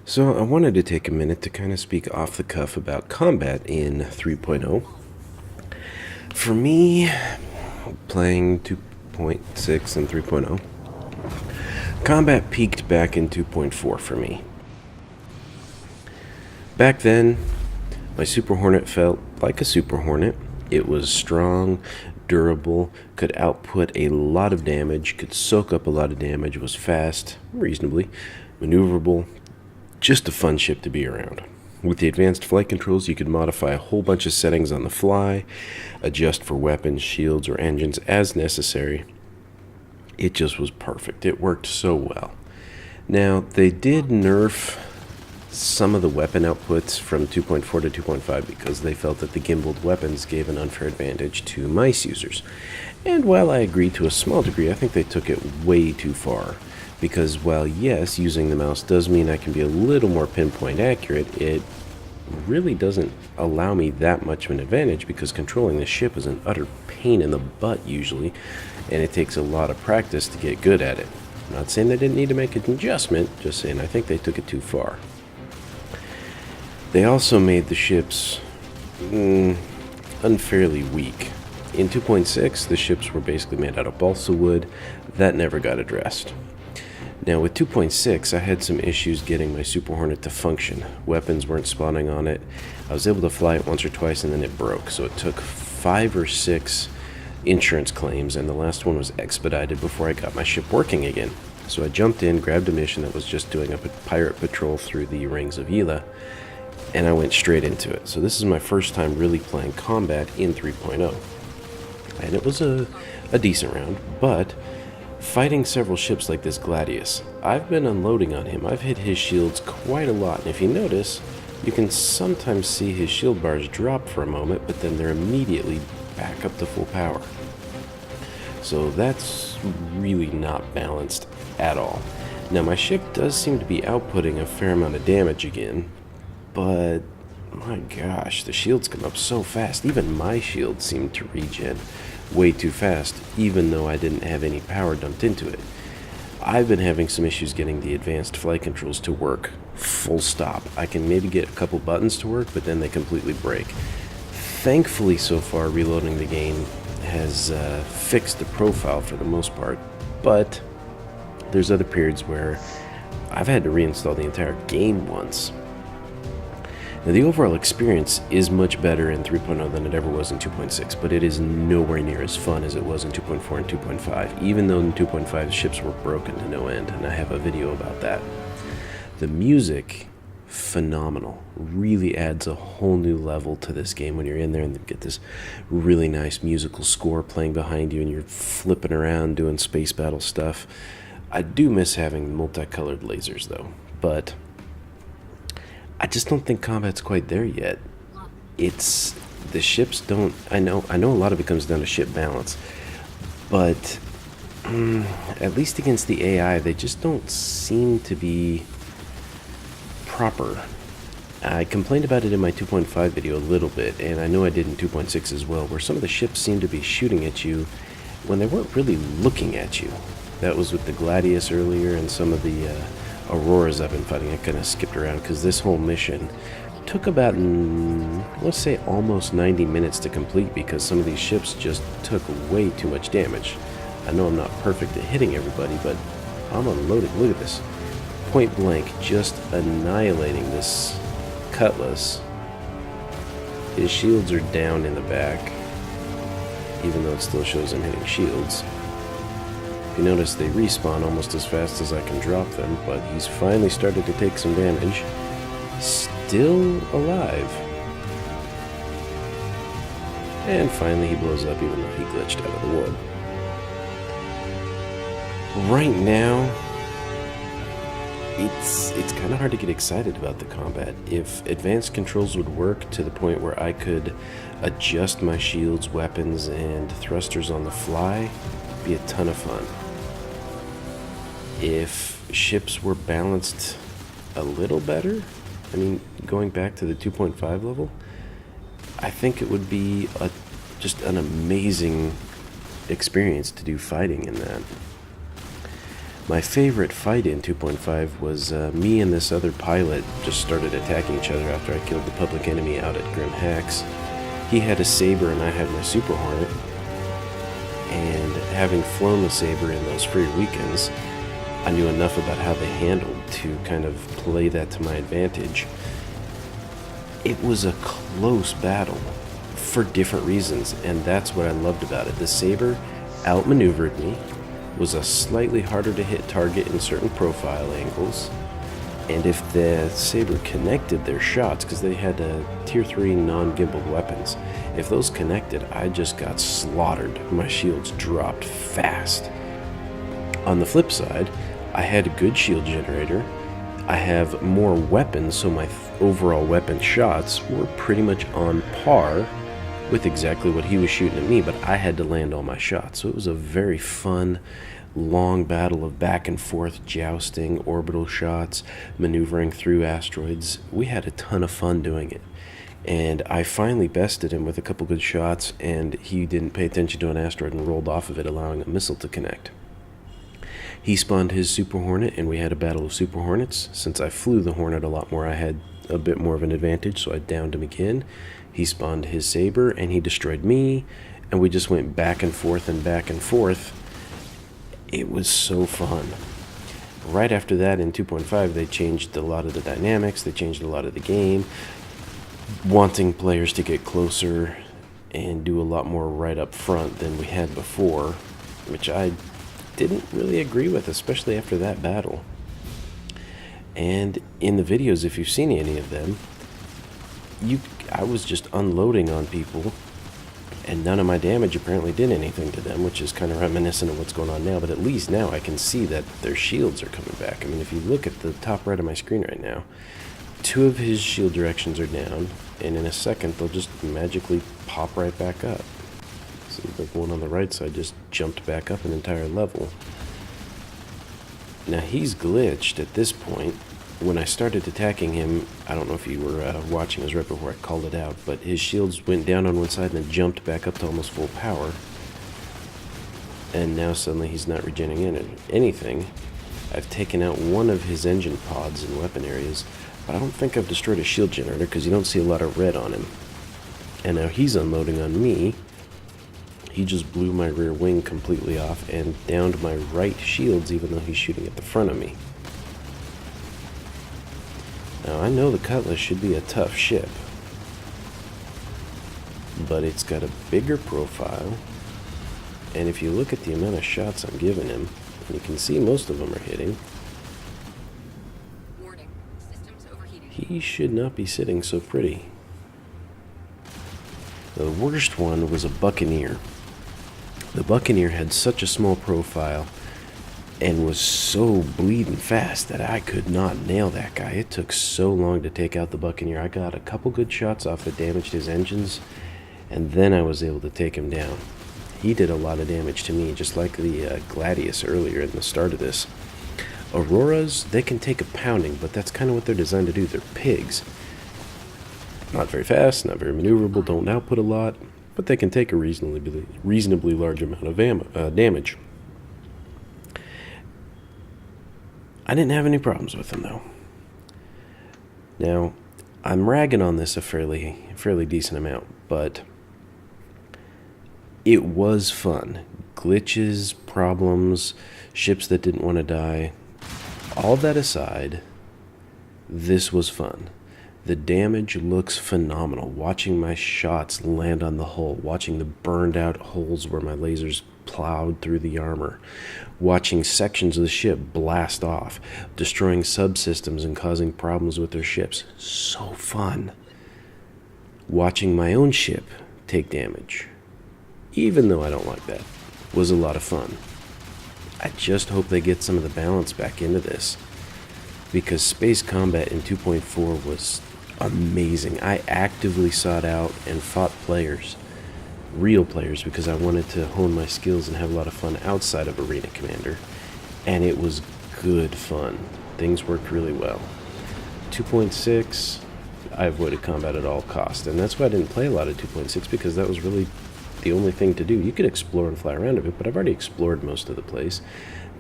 So I wanted to take a minute to kind of speak off the cuff about combat in 3.0. For me, playing 2.6 and 3.0, combat peaked back in 2.4 for me. Back then, my Super Hornet felt like a Super Hornet. It was strong, durable, could output a lot of damage, could soak up a lot of damage, was fast, reasonably, maneuverable, just a fun ship to be around. With the advanced flight controls, you could modify a whole bunch of settings on the fly, adjust for weapons, shields, or engines as necessary. It just was perfect. It worked so well. Now, they did nerf some of the weapon outputs from 2.4 to 2.5 because they felt that the gimbaled weapons gave an unfair advantage to mice users. And while I agree to a small degree, I think they took it way too far. Because while yes, using the mouse does mean I can be a little more pinpoint accurate, it really doesn't allow me that much of an advantage because controlling the ship is an utter pain in the butt usually, and it takes a lot of practice to get good at it. I'm not saying they didn't need to make an adjustment, just saying I think they took it too far. They also made the ships unfairly weak. In 2.6, the ships were basically made out of balsa wood. That never got addressed. Now with 2.6, I had some issues getting my Super Hornet to function. Weapons weren't spawning on it. I was able to fly it once or twice and then it broke. So it took 5 or 6 insurance claims and the last one was expedited before I got my ship working again. So I jumped in, grabbed a mission that was just doing a pirate patrol through the rings of Yela, and I went straight into it. So this is my first time really playing combat in 3.0. And it was a decent round, but fighting several ships like this Gladius, I've been unloading on him. I've hit his shields quite a lot, and if you notice, you can sometimes see his shield bars drop for a moment, but then they're immediately back up to full power. So that's really not balanced at all. Now my ship does seem to be outputting a fair amount of damage again, but my gosh, the shields come up so fast. Even my shield seemed to regen way too fast, even though I didn't have any power dumped into it. I've been having some issues getting the advanced flight controls to work full stop. I can maybe get a couple buttons to work, but then they completely break. Thankfully, so far, reloading the game has fixed the profile for the most part, but there's other periods where I've had to reinstall the entire game once. Now, the overall experience is much better in 3.0 than it ever was in 2.6, but it is nowhere near as fun as it was in 2.4 and 2.5, even though in 2.5 ships were broken to no end, and I have a video about that. The music, phenomenal. Really adds a whole new level to this game when you're in there and you get this really nice musical score playing behind you and you're flipping around doing space battle stuff. I do miss having multicolored lasers though, but I just don't think combat's quite there yet. It's the ships don't. I know a lot of it comes down to ship balance, but at least against the AI, they just don't seem to be proper. I complained about it in my 2.5 video a little bit, and I know I did in 2.6 as well, where some of the ships seem to be shooting at you when they weren't really looking at you. That was with the Gladius earlier and some of the Auroras I've been fighting. I kind of skipped around because this whole mission took about, let's say, almost 90 minutes to complete because some of these ships just took way too much damage. I know I'm not perfect at hitting everybody, but I'm unloaded. Look at this. Point blank, just annihilating this Cutlass. His shields are down in the back, even though it still shows I'm hitting shields. If you notice, they respawn almost as fast as I can drop them, but he's finally started to take some damage. Still alive. And finally he blows up even though he glitched out of the wood. Right now, it's kind of hard to get excited about the combat. If advanced controls would work to the point where I could adjust my shields, weapons, and thrusters on the fly, it'd be a ton of fun. If ships were balanced a little better, I mean, going back to the 2.5 level, I think it would be just an amazing experience to do fighting in that. My favorite fight in 2.5 was me and this other pilot just started attacking each other after I killed the public enemy out at Grim Hacks. He had a Saber and I had my Super Hornet, and having flown the Saber in those free weekends, I knew enough about how they handled to kind of play that to my advantage. It was a close battle for different reasons, and that's what I loved about it. The Saber outmaneuvered me, was a slightly harder to hit target in certain profile angles, and if the Saber connected their shots, because they had tier 3 non-gimbaled weapons, if those connected, I just got slaughtered. My shields dropped fast. On the flip side, I had a good shield generator. I have more weapons, so my overall weapon shots were pretty much on par with exactly what he was shooting at me, but I had to land all my shots. So it was a very fun, long battle of back and forth jousting, orbital shots, maneuvering through asteroids. We had a ton of fun doing it. And I finally bested him with a couple good shots, and he didn't pay attention to an asteroid and rolled off of it, allowing a missile to connect. He spawned his Super Hornet, and we had a battle of Super Hornets. Since I flew the Hornet a lot more, I had a bit more of an advantage, so I downed him again. He spawned his Saber, and he destroyed me, and we just went back and forth and back and forth. It was so fun. Right after that, in 2.5, they changed a lot of the dynamics, they changed a lot of the game, wanting players to get closer and do a lot more right up front than we had before, which I didn't really agree with, especially after that battle. And in the videos, if you've seen any of them, I was just unloading on people, and none of my damage apparently did anything to them, which is kind of reminiscent of what's going on now. But at least now I can see that their shields are coming back. I mean, if you look at the top right of my screen right now, 2 of his shield directions are down, and in a second they'll just magically pop right back up. So the one on the right side just jumped back up an entire level. Now he's glitched at this point. When I started attacking him, I don't know if you were watching, it was right before I called it out, but his shields went down on one side and then jumped back up to almost full power. And now suddenly he's not regenerating anything. I've taken out one of his engine pods and weapon areas, but I don't think I've destroyed a shield generator because you don't see a lot of red on him. And now he's unloading on me. He just blew my rear wing completely off and downed my right shields, even though he's shooting at the front of me. Now, I know the Cutlass should be a tough ship, but it's got a bigger profile, and if you look at the amount of shots I'm giving him, you can see most of them are hitting. Warning. Systems overheating. He should not be sitting so pretty. The worst one was a Buccaneer. The Buccaneer had such a small profile and was so bleeding fast that I could not nail that guy. It took so long to take out the Buccaneer. I got a couple good shots off that damaged his engines, and then I was able to take him down. He did a lot of damage to me, just like the Gladius earlier in the start of this. Auroras, they can take a pounding, but that's kind of what they're designed to do. They're pigs. Not very fast, not very maneuverable, don't output a lot, but they can take a reasonably large amount of damage. I didn't have any problems with them, though. Now, I'm ragging on this a fairly decent amount, but it was fun. Glitches, problems, ships that didn't want to die. All that aside, this was fun. The damage looks phenomenal. Watching my shots land on the hull, watching the burned out holes where my lasers plowed through the armor, watching sections of the ship blast off, destroying subsystems and causing problems with their ships. So fun. Watching my own ship take damage, even though I don't like that, was a lot of fun. I just hope they get some of the balance back into this, because space combat in 2.4 was amazing. I actively sought out and fought players, real players, because I wanted to hone my skills and have a lot of fun outside of Arena Commander, and it was good fun. Things worked really well. 2.6, I avoided combat at all costs, and that's why I didn't play a lot of 2.6, because that was really the only thing to do. You could explore and fly around a bit, but I've already explored most of the place.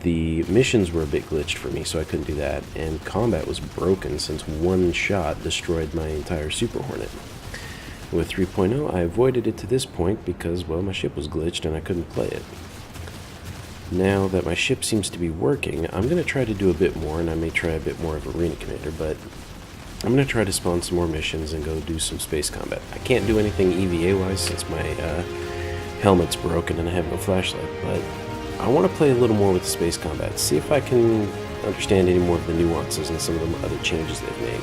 The missions were a bit glitched for me, so I couldn't do that, and combat was broken since one shot destroyed my entire Super Hornet. With 3.0, I avoided it to this point because, well, my ship was glitched and I couldn't play it. Now that my ship seems to be working, I'm going to try to do a bit more, and I may try a bit more of Arena Commander, but I'm going to try to spawn some more missions and go do some space combat. I can't do anything EVA-wise since my helmet's broken and I have no flashlight, but I want to play a little more with the space combat, see if I can understand any more of the nuances and some of the other changes they've made.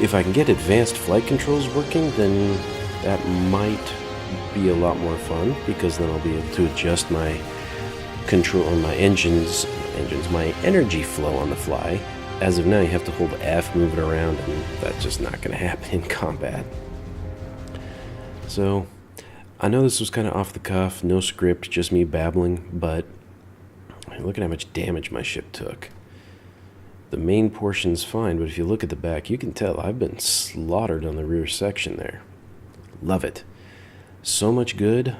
If I can get advanced flight controls working, then that might be a lot more fun, because then I'll be able to adjust my control on my my energy flow on the fly. As of now, you have to hold F, move it around, and that's just not going to happen in combat. So, I know this was kind of off the cuff, no script, just me babbling, but look at how much damage my ship took. The main portion's fine, but if you look at the back, you can tell I've been slaughtered on the rear section there. Love it. So much good,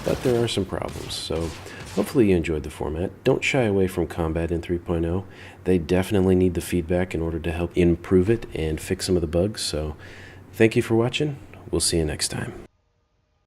but there are some problems, so hopefully you enjoyed the format. Don't shy away from combat in 3.0. They definitely need the feedback in order to help improve it and fix some of the bugs, so thank you for watching. We'll see you next time.